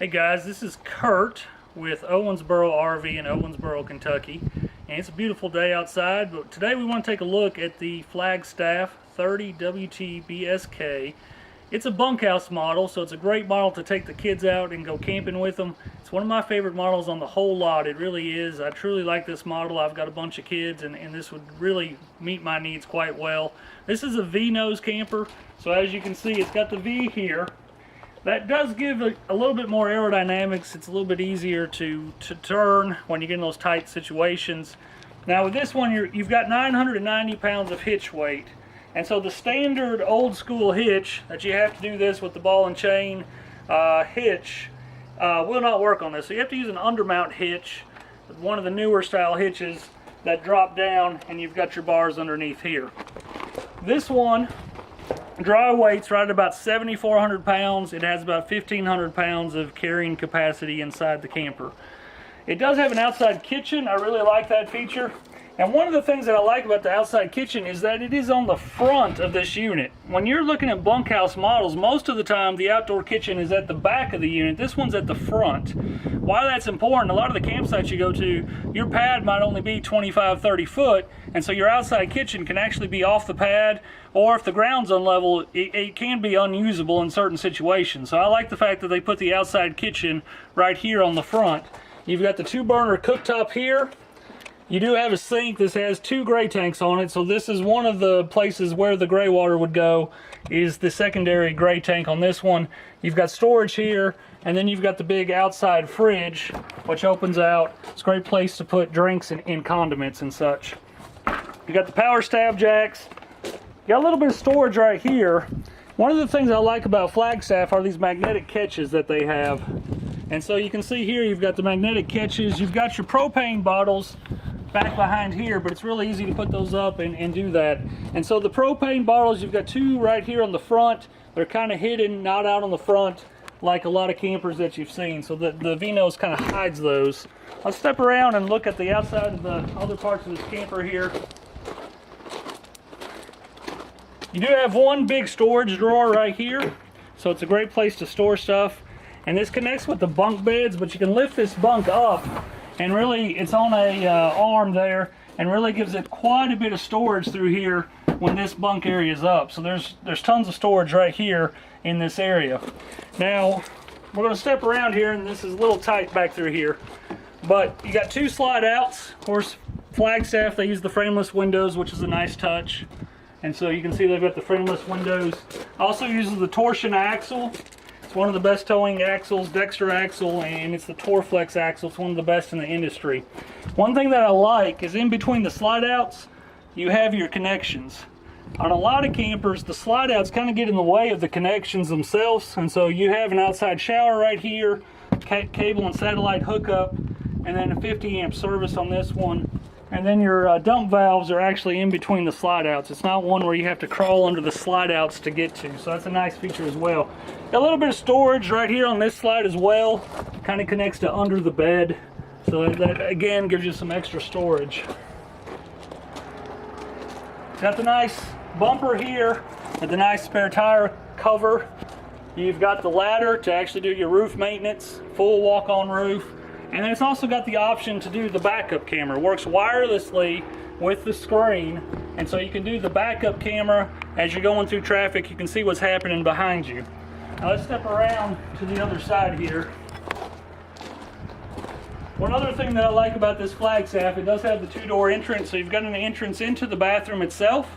Hey guys, this is Kurt with Owensboro RV in Owensboro, Kentucky. And it's a beautiful day outside, but today we want to take a look at the Flagstaff 30WTBSK. It's a bunkhouse model, so it's a great model to take the kids out and go camping with them. It's one of my favorite models on the whole lot. It really is. I truly like this model. I've got a bunch of kids, and this would really meet my needs quite well. This is a V-nose camper, so as you can see, it's got the V here. That does give a little bit more aerodynamics. It's a little bit easier to turn when you get in those tight situations. Now with this one, you've got 990 pounds of hitch weight. And so the standard old school hitch that you have to do this with the ball and chain hitch will not work on this. So you have to use an undermount hitch, one of the newer style hitches that drop down, and you've got your bars underneath here. This one, dry weight's right at about 7,400 pounds. It has about 1,500 pounds of carrying capacity inside the camper. It does have an outside kitchen. I really like that feature. And one of the things that I like about the outside kitchen is that it is on the front of this unit. When you're looking at bunkhouse models, most of the time the outdoor kitchen is at the back of the unit. This one's at the front. Why that's important, a lot of the campsites you go to, your pad might only be 25, 30 foot, and so your outside kitchen can actually be off the pad, or if the ground's unlevel, it can be unusable in certain situations. So I like the fact that they put the outside kitchen right here on the front. You've got the 2-burner cooktop here. You do have a sink. This has 2 gray tanks on it, so this is one of the places where the gray water would go, is the secondary gray tank on this one. You've got storage here, and then you've got the big outside fridge, which opens out. It's a great place to put drinks and condiments and such. You got the power stab jacks. You got a little bit of storage right here. One of the things I like about Flagstaff are these magnetic catches that they have. And so you can see here, you've got the magnetic catches. You've got your propane bottles back behind here, but it's really easy to put those up and do that. And so the propane bottles, you've got 2 right here on the front. They're kind of hidden, not out on the front like a lot of campers that you've seen. So the V-nose kind of hides those. Let's step around and look at the outside of the other parts of this camper here. You do have one big storage drawer right here, so it's a great place to store stuff. And this connects with the bunk beds, but you can lift this bunk up, and really it's on a arm there, and really gives it quite a bit of storage through here when this bunk area is up. So there's tons of storage right here in this area. Now we're going to step around here, and this is a little tight back through here, but you got 2 slide outs. Of course, Flagstaff, they use the frameless windows, which is a nice touch. And so you can see they've got the frameless windows. Also uses the torsion axle. It's one of the best towing axles, Dexter axle, and it's the Torflex axle. It's one of the best in the industry. One thing that I like is in between the slide outs, you have your connections. On a lot of campers, the slide outs kind of get in the way of the connections themselves, and so you have an outside shower right here, cable and satellite hookup, and then a 50 amp service on this one. And then your dump valves are actually in between the slide outs. It's not one where you have to crawl under the slide outs to get to, so that's a nice feature as well. Got a little bit of storage right here on this slide as well. Kind of connects to under the bed, so that again gives you some extra storage. Got the nice bumper here with the nice spare tire cover. You've got the ladder to actually do your roof maintenance, full walk-on roof. And then it's also got the option to do the backup camera. It works wirelessly with the screen, and so you can do the backup camera as you're going through traffic. You can see what's happening behind you. Now let's step around to the other side here. One other thing that I like about this Flagstaff, it does have the 2-door entrance, so you've got an entrance into the bathroom itself,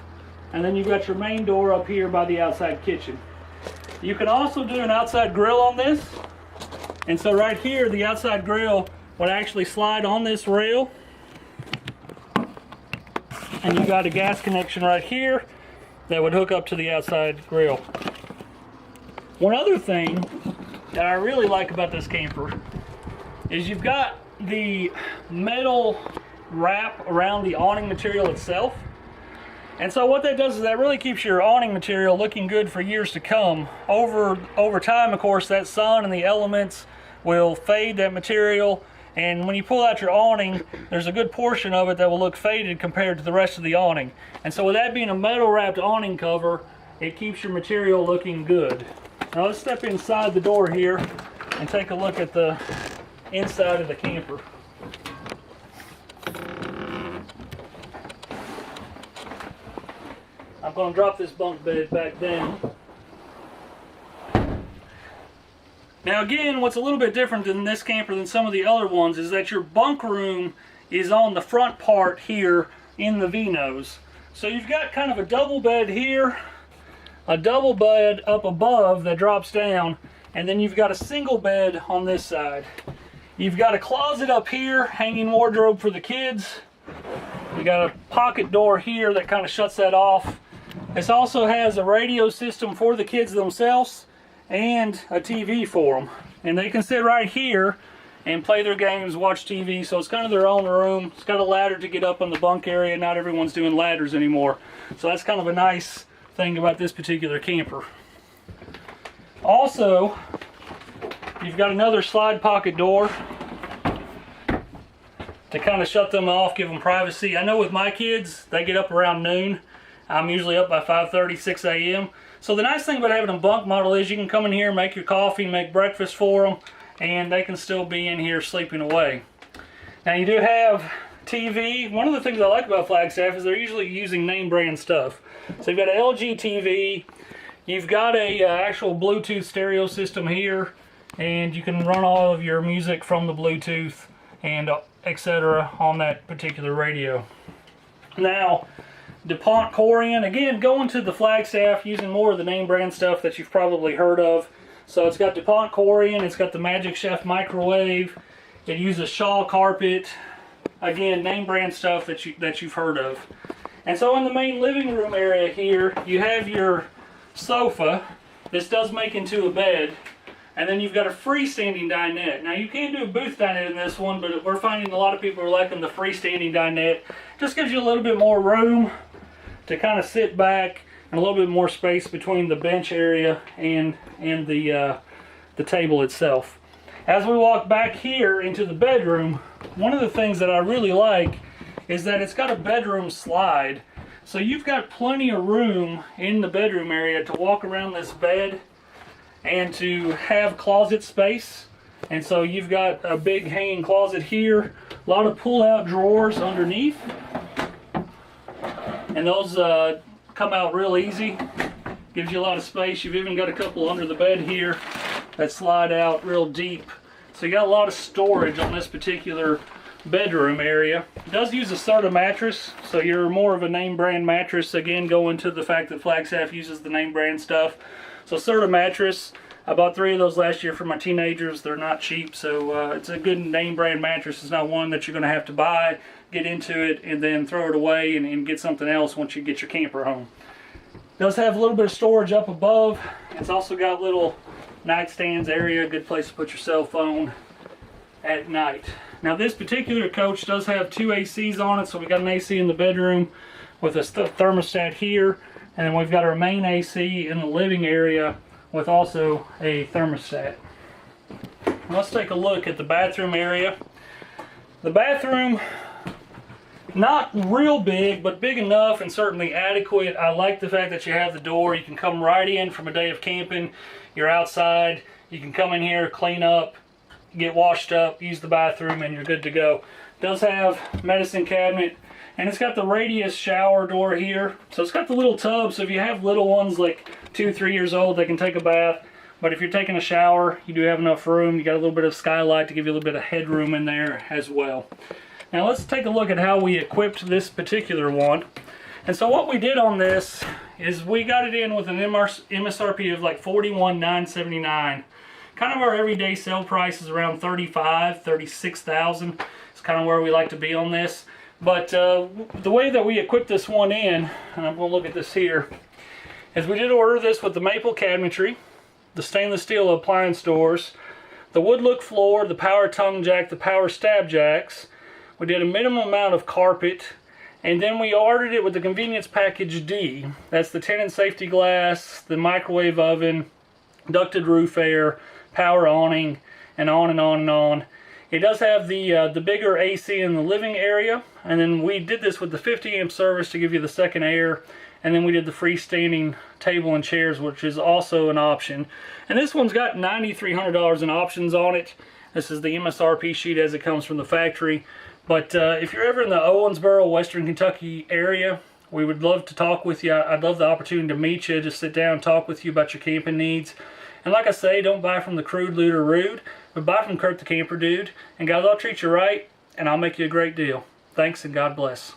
and then you've got your main door up here by the outside kitchen. You can also do an outside grill on this. And so right here, the outside grill would actually slide on this rail. And you've got a gas connection right here that would hook up to the outside grill. One other thing that I really like about this camper is you've got the metal wrap around the awning material itself. And so what that does is that really keeps your awning material looking good for years to come. Over time, of course, that sun and the elements will fade that material, and when you pull out your awning, there's a good portion of it that will look faded compared to the rest of the awning. And so with that being a metal wrapped awning cover, it keeps your material looking good. Now let's step inside the door here. and take a look at the inside of the camper. I'm going to drop this bunk bed back down. Now again, what's a little bit different in this camper than some of the other ones is that your bunk room is on the front part here in the V-nose. So you've got kind of a double bed here, a double bed up above that drops down, and then you've got a single bed on this side. You've got a closet up here, hanging wardrobe for the kids. You got a pocket door here that kind of shuts that off. This also has a radio system for the kids themselves and a TV for them. And they can sit right here and play their games, watch TV, so it's kind of their own room. It's got a ladder to get up in the bunk area. Not everyone's doing ladders anymore. So that's kind of a nice thing about this particular camper. Also, you've got another slide pocket door to kind of shut them off, give them privacy. I know with my kids, they get up around noon. I'm usually up by 5:30, 6 a.m. So the nice thing about having a bunk model is you can come in here, make your coffee, make breakfast for them, and they can still be in here sleeping away. Now you do have TV. One of the things I like about Flagstaff is they're usually using name brand stuff. So you've got an LG TV, you've got a actual Bluetooth stereo system here, and you can run all of your music from the Bluetooth and etc. on that particular radio. Now, DuPont Corian, again, going to the Flagstaff, using more of the name brand stuff that you've probably heard of. So it's got DuPont Corian, it's got the Magic Chef microwave, it uses Shaw carpet, again, name brand stuff that you've heard of. And so in the main living room area here, you have your sofa. This does make into a bed. And then you've got a freestanding dinette. Now you can do a booth dinette in this one, but we're finding a lot of people are liking the freestanding dinette. Just gives you a little bit more room to kind of sit back, and a little bit more space between the bench area and the table itself. As we walk back here into the bedroom, one of the things that I really like is that it's got a bedroom slide. So you've got plenty of room in the bedroom area to walk around this bed and to have closet space. And so you've got a big hanging closet here, a lot of pull-out drawers underneath, and those come out real easy. Gives you a lot of space. You've even got a couple under the bed here that slide out real deep. So you got a lot of storage on this particular bedroom area. It does use a 30 mattress, so you're more of a name brand mattress. Again, going to the fact that Flagstaff uses the name brand stuff. So 30 mattress. I bought 3 of those last year for my teenagers. They're not cheap, so it's a good name brand mattress. It's not one that you're going to have to buy, get into it, and then throw it away and get something else once you get your camper home. It does have a little bit of storage up above. It's also got little nightstands area, a good place to put your cell phone at night. Now this particular coach does have 2 ACs on it, so we got an AC in the bedroom with a thermostat here, and then we've got our main AC in the living area with also a thermostat. Let's take a look at the bathroom area. The bathroom, not real big, but big enough and certainly adequate. I like the fact that you have the door. You can come right in from a day of camping. You're outside. You can come in here, clean up, get washed up, use the bathroom, and you're good to go. It does have medicine cabinet, and it's got the radius shower door here. So it's got the little tub, so if you have little ones like 2-3 years old, they can take a bath. But if you're taking a shower, you do have enough room. You got a little bit of skylight to give you a little bit of headroom in there as well. Now let's take a look at how we equipped this particular one. And so what we did on this is we got it in with an MSRP of like $41,979. Kind of our everyday sale price is around $35,000, $36,000. It's kind of where we like to be on this. But the way that we equipped this one in, and I'm going to look at this here, is we did order this with the maple cabinetry, the stainless steel appliance doors, the wood look floor, the power tongue jack, the power stab jacks. We did a minimum amount of carpet, and then we ordered it with the convenience package D. That's the tenant safety glass, the microwave oven, ducted roof air, power awning, and on and on and on. It does have the bigger AC in the living area, and then we did this with the 50 amp service to give you the second air, And then we did the freestanding table and chairs, which is also an option. And this one's got $9,300 in options on it. This is the MSRP sheet as it comes from the factory. But if you're ever in the Owensboro, Western Kentucky area, we would love to talk with you. I'd love the opportunity to meet you, just sit down and talk with you about your camping needs. And like I say, don't buy from the crude, lewd, or rude, but buy from Kurt the Camper Dude. And guys, I'll treat you right, and I'll make you a great deal. Thanks, and God bless.